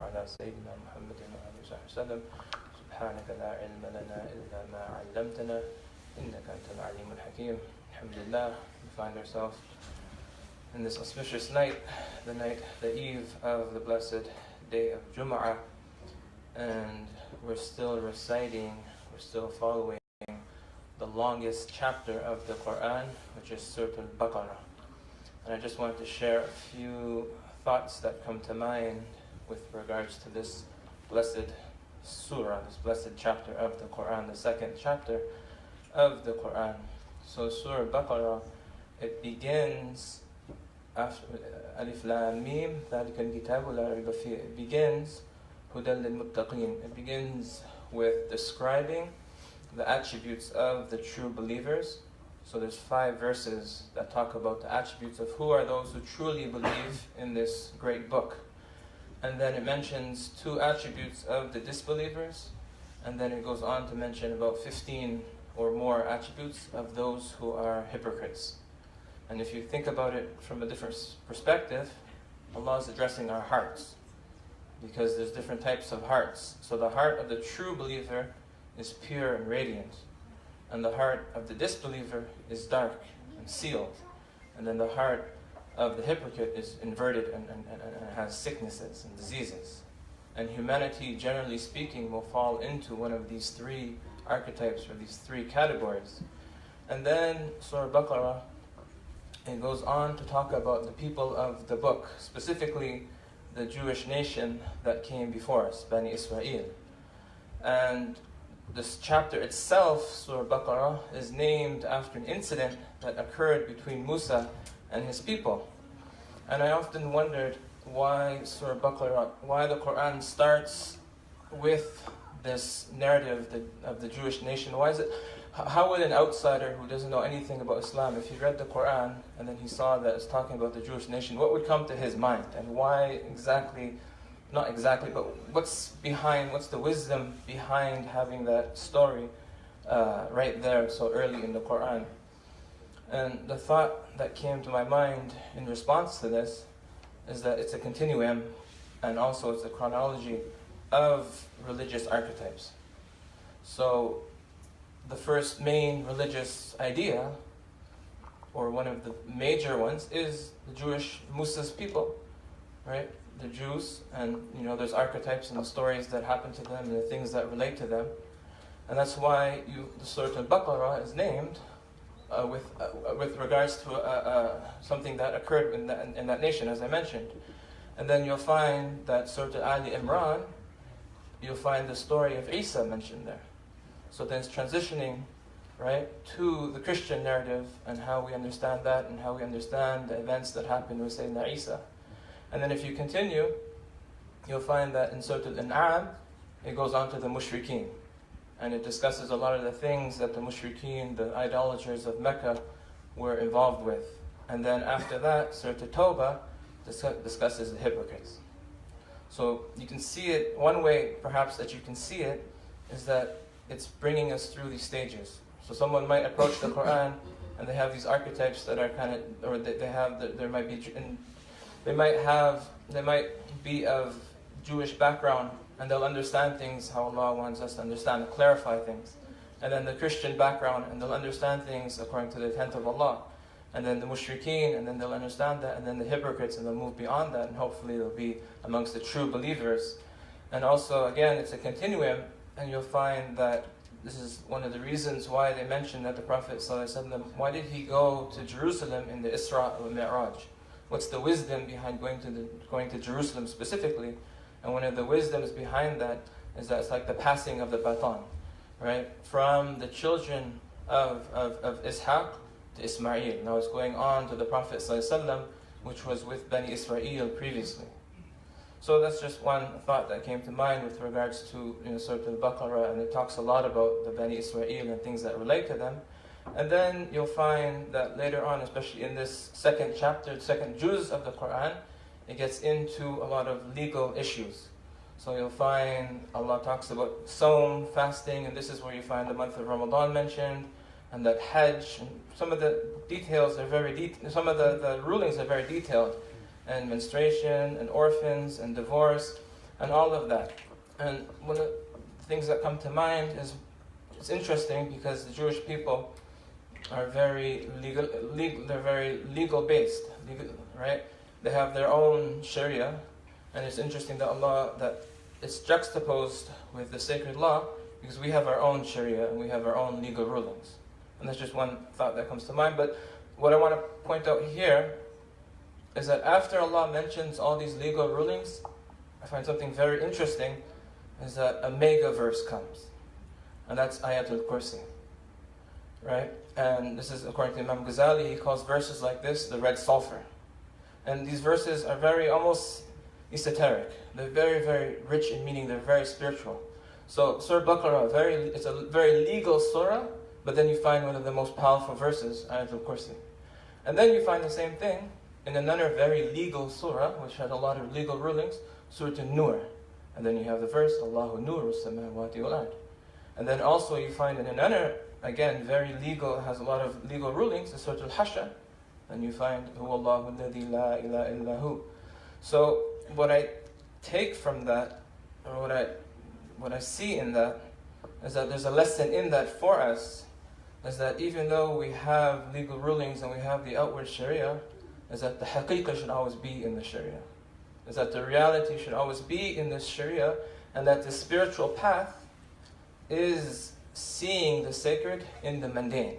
على سيدنا محمد وآله وصحبه وسلم سبحانك لا علم لنا إلا ما علمتنا إنك أنت العليم الحكيم. Alhamdulillah, we find ourselves in this auspicious night, the eve of the blessed day of Jum'ah, and we're still following the longest chapter of the Quran, which is Surah al-Baqarah. And I just wanted to share a few thoughts that come to mind with regards to this blessed surah, this blessed chapter of the Quran, the second chapter of the Quran. So Surah Baqarah, it begins after Alif Lam Mim, ذَلِكَ الْكِتَابُ لَا رَيْبَ فِيهِ. It begins هُدًى لِلْمُتَّقِينَ. It begins with describing the attributes of the true believers. So there's 5 verses that talk about the attributes of who are those who truly believe in this great book. And then it mentions 2 attributes of the disbelievers, and then it goes on to mention about 15 or more attributes of those who are hypocrites. And if you think about it from a different perspective, Allah is addressing our hearts, because there's different types of hearts. So the heart of the true believer is pure and radiant, and the heart of the disbeliever is dark and sealed, and then the heart of the hypocrite is inverted and has sicknesses and diseases. And humanity, generally speaking, will fall into one of these 3 archetypes or these 3 categories. And then Surah Baqarah, it goes on to talk about the people of the book, specifically the Jewish nation that came before us, Bani Israel. And this chapter itself, Surah Baqarah, is named after an incident that occurred between Musa and his people. And I often wondered why Surah Baqarah, why the Quran starts with this narrative of the Jewish nation. Why is it? How would an outsider who doesn't know anything about Islam, if he read the Quran and then he saw that it's talking about the Jewish nation, what would come to his mind? And why exactly, not exactly, but what's the wisdom behind having that story right there so early in the Quran? And the thought that came to my mind in response to this is that it's a continuum, and also it's a chronology of religious archetypes. So the first main religious idea, or one of the major ones, is the Jewish Musa's people, right? The Jews, and there's archetypes and the stories that happen to them and the things that relate to them. And that's why the Surah Al-Baqarah is named with regards to something that occurred in that nation, as I mentioned. And then you'll find that Surah Ali Imran, you'll find the story of Isa mentioned there. So then it's transitioning, right, to the Christian narrative and how we understand that and how we understand the events that happened with Sayyidina Isa. And then if you continue, you'll find that in Surah Al-An'am, it goes on to the Mushrikeen. And it discusses a lot of the things that the Mushrikeen, the idolaters of Mecca, were involved with. And then after that, Surah At-Tawbah discusses the hypocrites. So you can see it, one way perhaps that you can see it, is that it's bringing us through these stages. So someone might approach the Quran and they have these archetypes that are kind of, or they might be of Jewish background, and they'll understand things how Allah wants us to understand and clarify things. And then the Christian background, and they'll understand things according to the intent of Allah. And then the Mushrikeen, and then they'll understand that. And then the hypocrites, and they'll move beyond that, and hopefully they'll be amongst the true believers. And also, again, it's a continuum, and you'll find that this is one of the reasons why they mentioned that the Prophet ﷺ, why did he go to Jerusalem in the Isra or Mi'raj? What's the wisdom behind going to Jerusalem specifically? And one of the wisdoms behind that is that it's like the passing of the baton, right? From the children of Ishaq to Ismail. Now it's going on to the Prophet ﷺ, which was with Bani Israel previously. So that's just one thought that came to mind with regards to Surah Al-Baqarah, and it talks a lot about the Bani Israel and things that relate to them. And then you'll find that later on, especially in this second chapter, second juz of the Quran, it gets into a lot of legal issues. So you'll find Allah talks about Sawm, fasting, and this is where you find the month of Ramadan mentioned, and that Hajj, and some of the details are some of the rulings are very detailed, and menstruation, and orphans, and divorce. and all of that. And one of the things that come to mind is, it's interesting because the Jewish people are very they're very legal based, right? They have their own Sharia, and it's interesting that it's juxtaposed with the sacred law, because we have our own Sharia and we have our own legal rulings. And that's just one thought that comes to mind. But what I want to point out here is that after Allah mentions all these legal rulings, I find something very interesting, is that a mega verse comes. And that's Ayatul Kursi. Right? And this is according to Imam Ghazali. He calls verses like this the red sulfur. And these verses are very almost esoteric. They're very, very rich in meaning. They're very spiritual. So Surah Baqarah, it's a very legal surah, but then you find one of the most powerful verses, Ayatul Kursi. And then you find the same thing in another very legal surah, which had a lot of legal rulings, Surah An-Nur. And then you have the verse, Allahu Nuru Samawati wal Ard. And then also you find in another, again, very legal, has a lot of legal rulings, the Surah Al-Hashr. And you find, Huwa Allahu alladhi la ilaha illa hu. So what I take from that, or what I see in that, is that there's a lesson in that for us, is that even though we have legal rulings and we have the outward Sharia, is that the haqiqah should always be in the Sharia. Is that the reality should always be in this Sharia, and that the spiritual path is seeing the sacred in the mundane.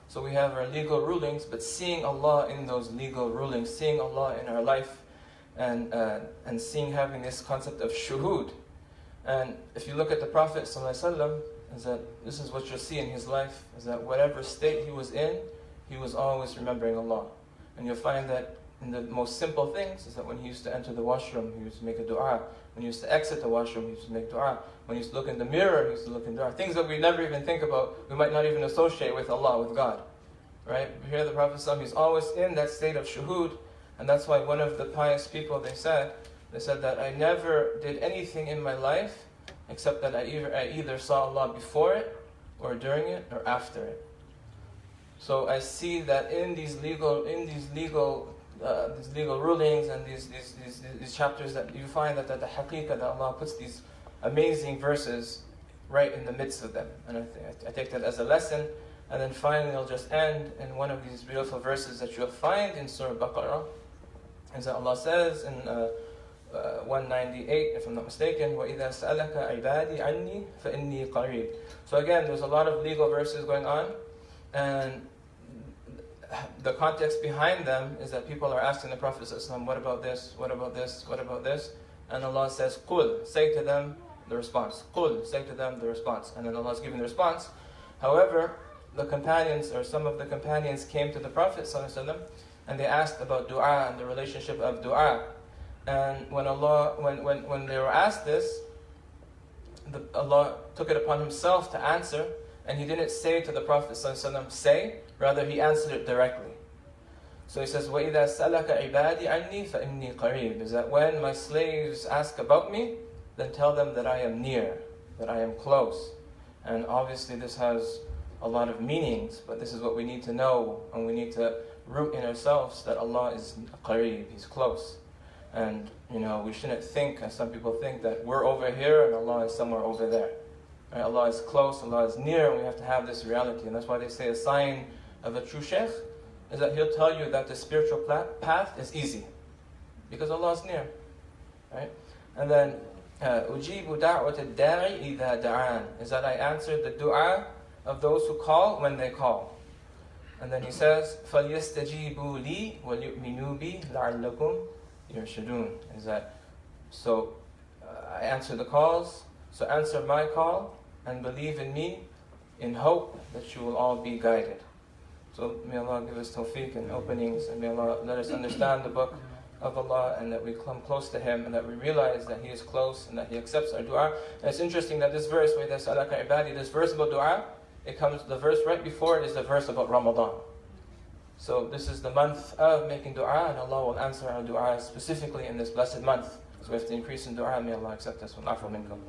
So we have our legal rulings, but seeing Allah in those legal rulings, seeing Allah in our life, and having this concept of shuhud. And if you look at the Prophet ﷺ, is that this is what you'll see in his life, is that whatever state he was in, he was always remembering Allah. And you'll find that in the most simple things, is that when he used to enter the washroom, he used to make a dua. When he used to exit the washroom, he used to make dua. When he used to look in the mirror, he used to look in dua. Things that we never even think about, we might not even associate with Allah, with God. Right? We hear the Prophet ﷺ, he's always in that state of shuhud. And that's why one of the pious people, they said that I never did anything in my life except that I either saw Allah before it, or during it, or after it. So I see that in these legal rulings and these chapters, that you find that the haqiqah, that Allah puts these amazing verses right in the midst of them. And I take that as a lesson. And then finally I'll just end in one of these beautiful verses that you'll find in Surah Baqarah. Is that Allah says in 198, if I'm not mistaken, وَإِذَا سَأَلَكَ عِبَادِي عَنِّي فَإِنِّي قَرِيبٌ. So again, there's a lot of legal verses going on, and the context behind them is that people are asking the Prophet ﷺ, what about this, what about this, what about this? And Allah says, قُل, say to them the response. قُل, say to them the response. And then Allah is giving the response. However, the companions, or some of the companions, came to the Prophet ﷺ, and they asked about dua and the relationship of dua. And when they were asked this, Allah took it upon himself to answer, and he didn't say to the Prophet ﷺ, say, rather he answered it directly. So he says, وَإِذَا سَأَلَكَ عِبَادِي عَنِّي فَإِنِّي قَرِيبٌ, is that when my slaves ask about me, then tell them that I am near, that I am close. And obviously this has a lot of meanings, but this is what we need to know, and we need to root in ourselves that Allah is qareeb, He's close. And we shouldn't think, as some people think, that we're over here and Allah is somewhere over there. Right? Allah is close, Allah is near, and we have to have this reality. And that's why they say a sign of a true sheikh is that he'll tell you that the spiritual path is easy, because Allah is near. Right? And then أُجِيبُ دَعْوَةَ الدَّاعِ إِذَا دَعَانِ, is that I answered the dua of those who call when they call. And then he says, فَلْيَسْتَجِيبُوا لِي وَلْيُؤْمِنُوا بِي لَعَلَّكُمْ يَرْشُدُونَ, is that, so I answer the calls, so answer my call and believe in me in hope that you will all be guided. So may Allah give us tawfiq and openings, and may Allah let us understand the book of Allah, and that we come close to Him, and that we realize that He is close and that He accepts our dua. And it's interesting that this verse, وَإِذَا سَأَلَكَ عِبَادِي, this verse about dua, the verse right before it is the verse about Ramadan. So this is the month of making dua, and Allah will answer our dua specifically in this blessed month. So we have to increase in dua. May Allah accept us. وَالْعَفْوَ مِنْكُمْ.